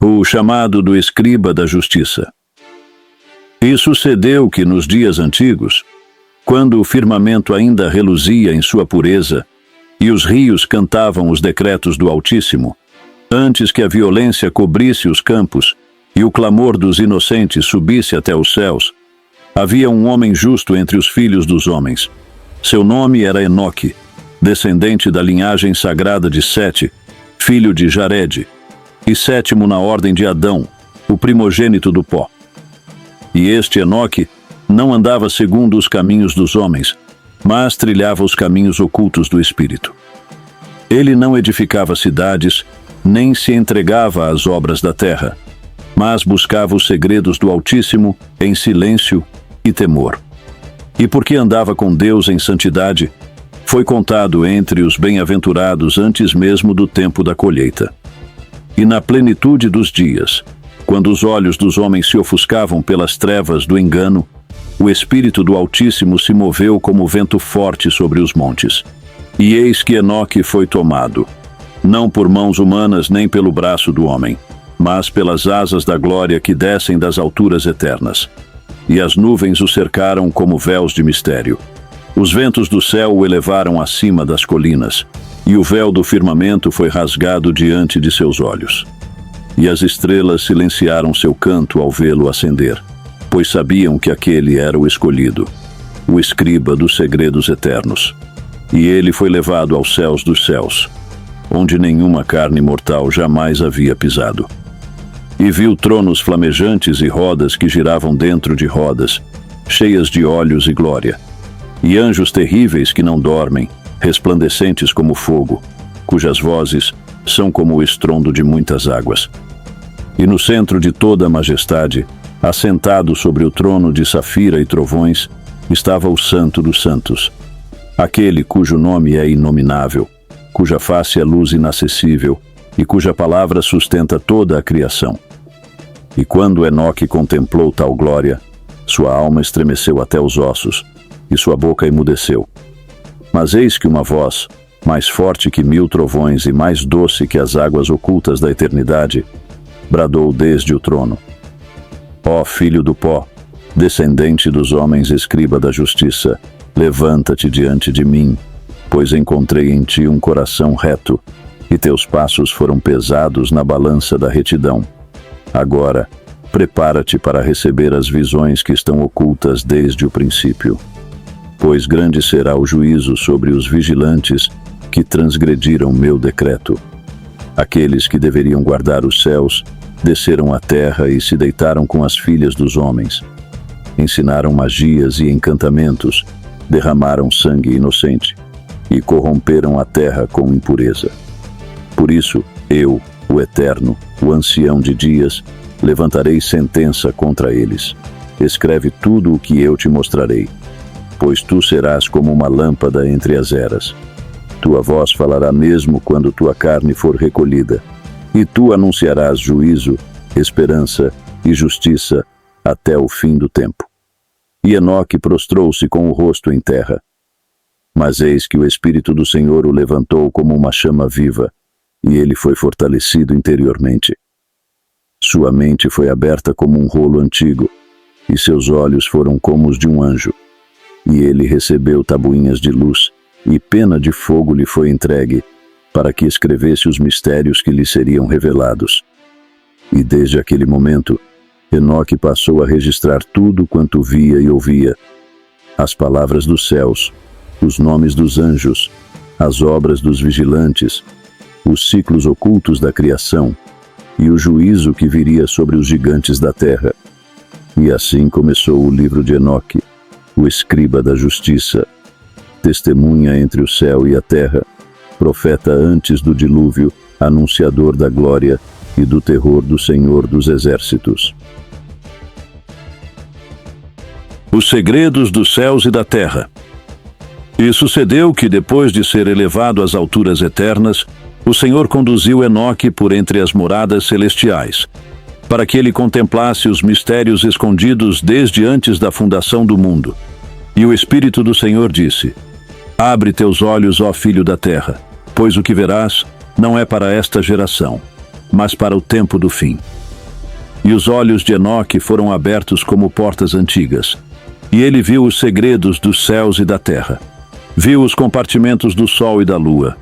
O chamado do escriba da justiça. E sucedeu que nos dias antigos, quando o firmamento ainda reluzia em sua pureza, e os rios cantavam os decretos do Altíssimo, antes que a violência cobrisse os campos e o clamor dos inocentes subisse até os céus, havia um homem justo entre os filhos dos homens. Seu nome era Enoque, descendente da linhagem sagrada de Sete, filho de Jared, e sétimo na ordem de Adão, o primogênito do pó. E este Enoque não andava segundo os caminhos dos homens, mas trilhava os caminhos ocultos do Espírito. Ele não edificava cidades, nem se entregava às obras da terra, mas buscava os segredos do Altíssimo em silêncio e temor. E porque andava com Deus em santidade, foi contado entre os bem-aventurados antes mesmo do tempo da colheita. E na plenitude dos dias, quando os olhos dos homens se ofuscavam pelas trevas do engano, o Espírito do Altíssimo se moveu como vento forte sobre os montes. E eis que Enoque foi tomado, não por mãos humanas nem pelo braço do homem, mas pelas asas da glória que descem das alturas eternas. E as nuvens o cercaram como véus de mistério. Os ventos do céu o elevaram acima das colinas, e o véu do firmamento foi rasgado diante de seus olhos. E as estrelas silenciaram seu canto ao vê-lo ascender, pois sabiam que aquele era o escolhido, o escriba dos segredos eternos. E ele foi levado aos céus dos céus, onde nenhuma carne mortal jamais havia pisado. E viu tronos flamejantes e rodas que giravam dentro de rodas, cheias de olhos e glória, e anjos terríveis que não dormem, resplandecentes como fogo, cujas vozes são como o estrondo de muitas águas. E no centro de toda a majestade, assentado sobre o trono de safira e trovões, estava o Santo dos Santos, aquele cujo nome é inominável, cuja face é luz inacessível e cuja palavra sustenta toda a criação. E quando Enoque contemplou tal glória, sua alma estremeceu até os ossos, e sua boca emudeceu. Mas eis que uma voz, mais forte que 1000 trovões e mais doce que as águas ocultas da eternidade, bradou desde o trono: Ó filho do pó, descendente dos homens, escriba da justiça, levanta-te diante de mim, pois encontrei em ti um coração reto, e teus passos foram pesados na balança da retidão. Agora, prepara-te para receber as visões que estão ocultas desde o princípio. Pois grande será o juízo sobre os vigilantes que transgrediram meu decreto. Aqueles que deveriam guardar os céus desceram à terra e se deitaram com as filhas dos homens. Ensinaram magias e encantamentos, derramaram sangue inocente e corromperam a terra com impureza. Por isso, eu, o Eterno, o Ancião de Dias, levantarei sentença contra eles. Escreve tudo o que eu te mostrarei, pois tu serás como uma lâmpada entre as eras. Tua voz falará mesmo quando tua carne for recolhida, e tu anunciarás juízo, esperança e justiça até o fim do tempo. E Enoque prostrou-se com o rosto em terra. Mas eis que o Espírito do Senhor o levantou como uma chama viva, e ele foi fortalecido interiormente. Sua mente foi aberta como um rolo antigo, e seus olhos foram como os de um anjo. E ele recebeu tabuinhas de luz, e pena de fogo lhe foi entregue, para que escrevesse os mistérios que lhe seriam revelados. E desde aquele momento, Enoque passou a registrar tudo quanto via e ouvia: as palavras dos céus, os nomes dos anjos, as obras dos vigilantes, os ciclos ocultos da criação e o juízo que viria sobre os gigantes da terra. E assim começou o livro de Enoque, o escriba da justiça, testemunha entre o céu e a terra, profeta antes do dilúvio, anunciador da glória e do terror do Senhor dos Exércitos. Os segredos dos céus e da terra. E sucedeu que, depois de ser elevado às alturas eternas, o Senhor conduziu Enoque por entre as moradas celestiais, para que ele contemplasse os mistérios escondidos desde antes da fundação do mundo. E o Espírito do Senhor disse: Abre teus olhos, ó filho da terra, pois o que verás não é para esta geração. mas para o tempo do fim. E os olhos de Enoque foram abertos como portas antigas, e ele viu os segredos dos céus e da terra. Viu os compartimentos do sol e da lua,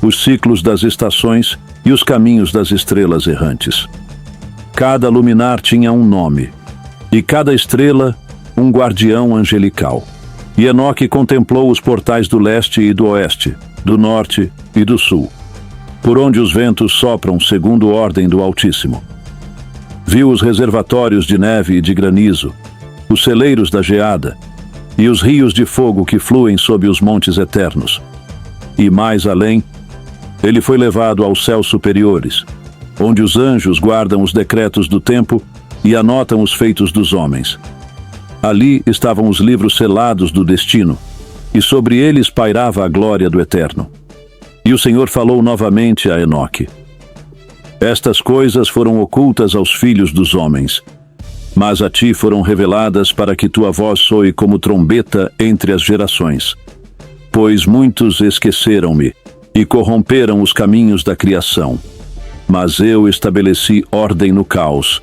os ciclos das estações e os caminhos das estrelas errantes. Cada luminar tinha um nome, e cada estrela um guardião angelical. E Enoque contemplou os portais do leste e do oeste, do norte e do sul, por onde os ventos sopram segundo ordem do Altíssimo. Viu os reservatórios de neve e de granizo, os celeiros da geada e os rios de fogo que fluem sob os montes eternos. E mais além, ele foi levado aos céus superiores, onde os anjos guardam os decretos do tempo e anotam os feitos dos homens. Ali estavam os livros selados do destino, e sobre eles pairava a glória do Eterno. E o Senhor falou novamente a Enoque: estas coisas foram ocultas aos filhos dos homens, mas a ti foram reveladas para que tua voz soe como trombeta entre as gerações. Pois muitos esqueceram-me e corromperam os caminhos da criação. Mas eu estabeleci ordem no caos,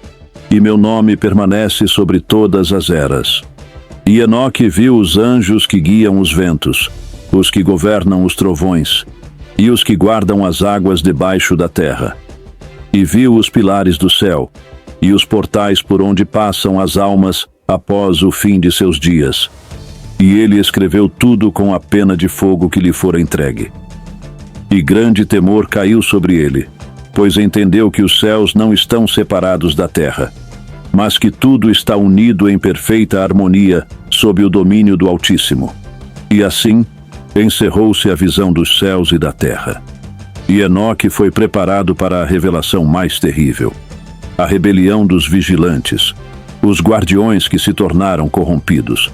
e meu nome permanece sobre todas as eras. E Enoque viu os anjos que guiam os ventos, os que governam os trovões, e os que guardam as águas debaixo da terra. E viu os pilares do céu, e os portais por onde passam as almas após o fim de seus dias. E ele escreveu tudo com a pena de fogo que lhe fora entregue. E grande temor caiu sobre ele, pois entendeu que os céus não estão separados da terra, mas que tudo está unido em perfeita harmonia sob o domínio do Altíssimo. E assim, encerrou-se a visão dos céus e da terra. E Enoque foi preparado para a revelação mais terrível, a rebelião dos vigilantes, os guardiões que se tornaram corrompidos.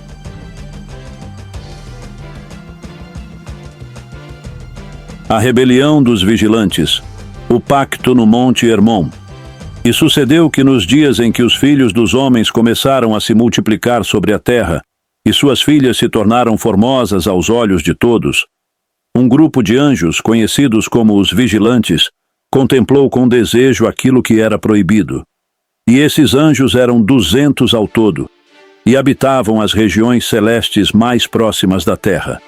A rebelião dos vigilantes, o pacto no Monte Hermon. E sucedeu que nos dias em que os filhos dos homens começaram a se multiplicar sobre a terra, e suas filhas se tornaram formosas aos olhos de todos, um grupo de anjos, conhecidos como os vigilantes, contemplou com desejo aquilo que era proibido. E esses anjos eram 200 ao todo, e habitavam as regiões celestes mais próximas da terra.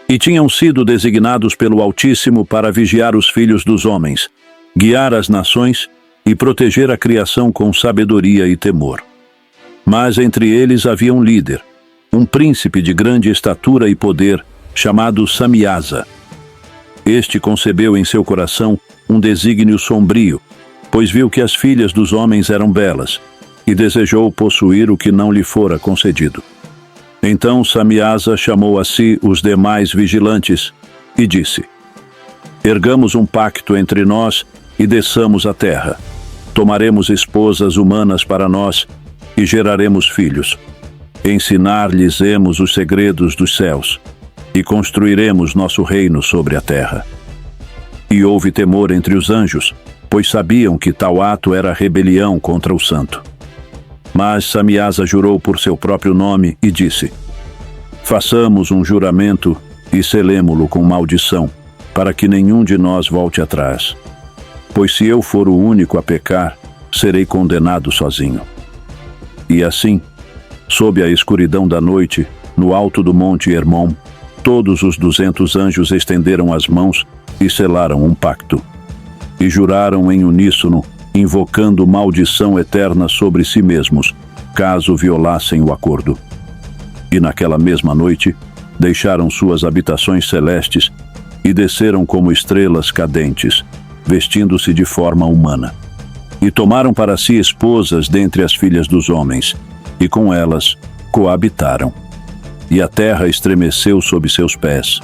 E tinham sido designados pelo Altíssimo para vigiar os filhos dos homens, guiar as nações e proteger a criação com sabedoria e temor. Mas entre eles havia um líder, um príncipe de grande estatura e poder, chamado Samiasa. Este concebeu em seu coração um desígnio sombrio, pois viu que as filhas dos homens eram belas, e desejou possuir o que não lhe fora concedido. Então Samiasa chamou a si os demais vigilantes e disse: ergamos um pacto entre nós e desçamos a terra. Tomaremos esposas humanas para nós e geraremos filhos. Ensinar-lhes-emos os segredos dos céus e construiremos nosso reino sobre a terra. E houve temor entre os anjos, pois sabiam que tal ato era rebelião contra o santo. Mas Samiasa jurou por seu próprio nome e disse: façamos um juramento e selemo-lo com maldição, para que nenhum de nós volte atrás. Pois se eu for o único a pecar, serei condenado sozinho. E assim, sob a escuridão da noite, no alto do monte Hermon, todos os 200 anjos estenderam as mãos e selaram um pacto. E juraram em uníssono, invocando maldição eterna sobre si mesmos, caso violassem o acordo. E naquela mesma noite, deixaram suas habitações celestes e desceram como estrelas cadentes, vestindo-se de forma humana. E tomaram para si esposas dentre as filhas dos homens, e com elas coabitaram. E a terra estremeceu sob seus pés.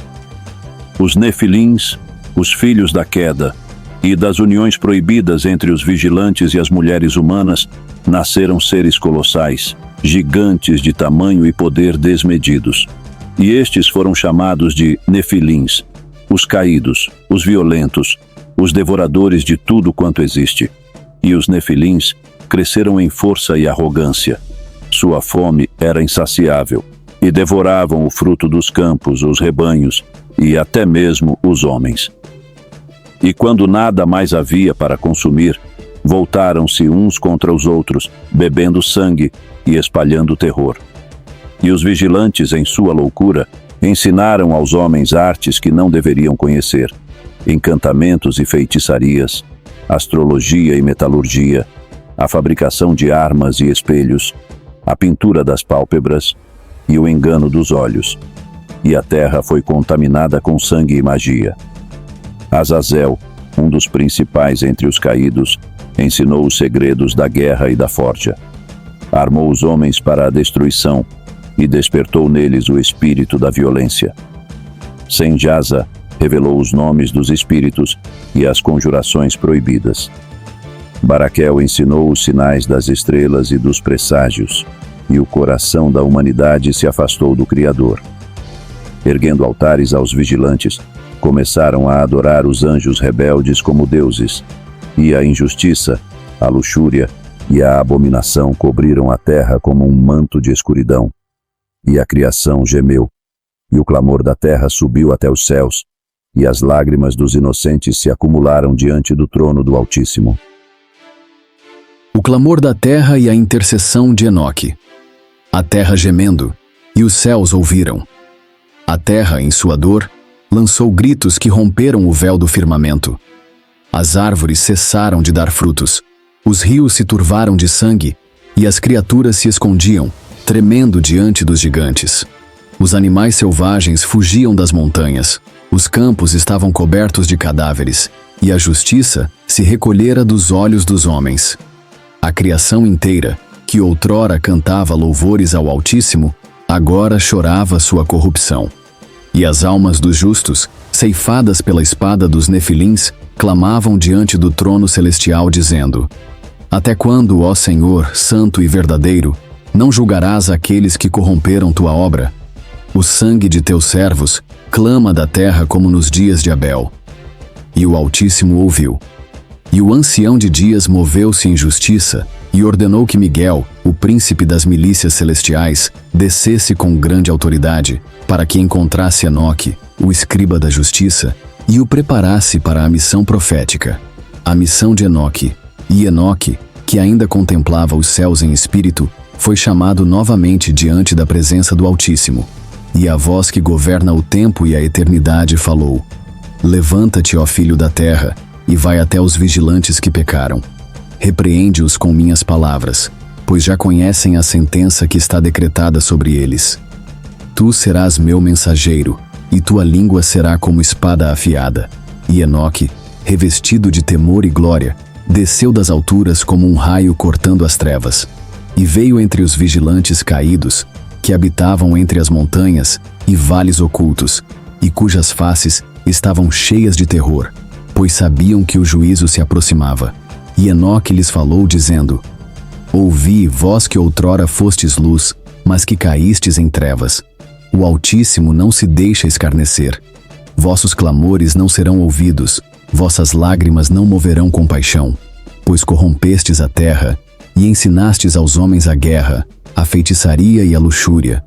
Os Nefilins, os filhos da queda, e das uniões proibidas entre os vigilantes e as mulheres humanas, nasceram seres colossais, gigantes de tamanho e poder desmedidos. E estes foram chamados de Nefilins, os caídos, os violentos, os devoradores de tudo quanto existe. E os Nefilins cresceram em força e arrogância. Sua fome era insaciável, e devoravam o fruto dos campos, os rebanhos, e até mesmo os homens. E quando nada mais havia para consumir, voltaram-se uns contra os outros, bebendo sangue e espalhando terror. E os vigilantes, em sua loucura, ensinaram aos homens artes que não deveriam conhecer, encantamentos e feitiçarias, astrologia e metalurgia, a fabricação de armas e espelhos, a pintura das pálpebras e o engano dos olhos. E a terra foi contaminada com sangue e magia. Azazel, um dos principais entre os caídos, ensinou os segredos da guerra e da forja. Armou os homens para a destruição e despertou neles o espírito da violência. Senjaza revelou os nomes dos espíritos e as conjurações proibidas. Baraquel ensinou os sinais das estrelas e dos presságios, e o coração da humanidade se afastou do Criador. Erguendo altares aos vigilantes, começaram a adorar os anjos rebeldes como deuses, e a injustiça, a luxúria e a abominação cobriram a terra como um manto de escuridão. E a criação gemeu, e o clamor da terra subiu até os céus, e as lágrimas dos inocentes se acumularam diante do trono do Altíssimo. O clamor da terra e a intercessão de Enoque. A terra gemendo, e os céus ouviram. A terra, em sua dor, lançou gritos que romperam o véu do firmamento. As árvores cessaram de dar frutos, os rios se turvaram de sangue, e as criaturas se escondiam, tremendo diante dos gigantes. Os animais selvagens fugiam das montanhas, os campos estavam cobertos de cadáveres, e a justiça se recolhera dos olhos dos homens. A criação inteira, que outrora cantava louvores ao Altíssimo, agora chorava sua corrupção. E as almas dos justos, ceifadas pela espada dos nefilins, clamavam diante do trono celestial dizendo: Até quando, ó Senhor, santo e verdadeiro, não julgarás aqueles que corromperam tua obra? O sangue de teus servos clama da terra como nos dias de Abel. E o Altíssimo ouviu. E o ancião de dias moveu-se em justiça e ordenou que Miguel, o príncipe das milícias celestiais, descesse com grande autoridade para que encontrasse Enoque, o escriba da justiça, e o preparasse para a missão profética. A missão de Enoque. E Enoque, que ainda contemplava os céus em espírito, foi chamado novamente diante da presença do Altíssimo. E a voz que governa o tempo e a eternidade falou: Levanta-te, ó filho da terra, e vai até os vigilantes que pecaram. Repreende-os com minhas palavras, pois já conhecem a sentença que está decretada sobre eles. Tu serás meu mensageiro, e tua língua será como espada afiada. E Enoque, revestido de temor e glória, desceu das alturas como um raio cortando as trevas, e veio entre os vigilantes caídos, que habitavam entre as montanhas e vales ocultos, e cujas faces estavam cheias de terror, pois sabiam que o juízo se aproximava. E Enoque lhes falou, dizendo: Ouvi, vós que outrora fostes luz, mas que caístes em trevas. O Altíssimo não se deixa escarnecer. Vossos clamores não serão ouvidos, vossas lágrimas não moverão compaixão, pois corrompestes a terra e ensinastes aos homens a guerra, a feitiçaria e a luxúria.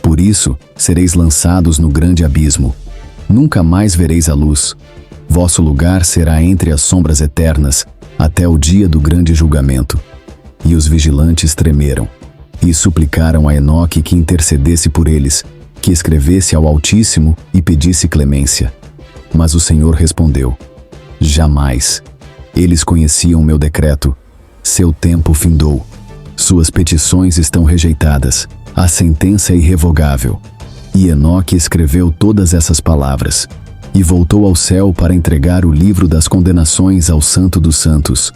Por isso, sereis lançados no grande abismo. Nunca mais vereis a luz. Vosso lugar será entre as sombras eternas, até o dia do grande julgamento. E os vigilantes tremeram, e suplicaram a Enoque que intercedesse por eles, que escrevesse ao Altíssimo e pedisse clemência. Mas o Senhor respondeu: Jamais. Eles conheciam meu decreto. Seu tempo findou. Suas petições estão rejeitadas. A sentença é irrevogável. E Enoque escreveu todas essas palavras, e voltou ao céu para entregar o livro das condenações ao Santo dos Santos,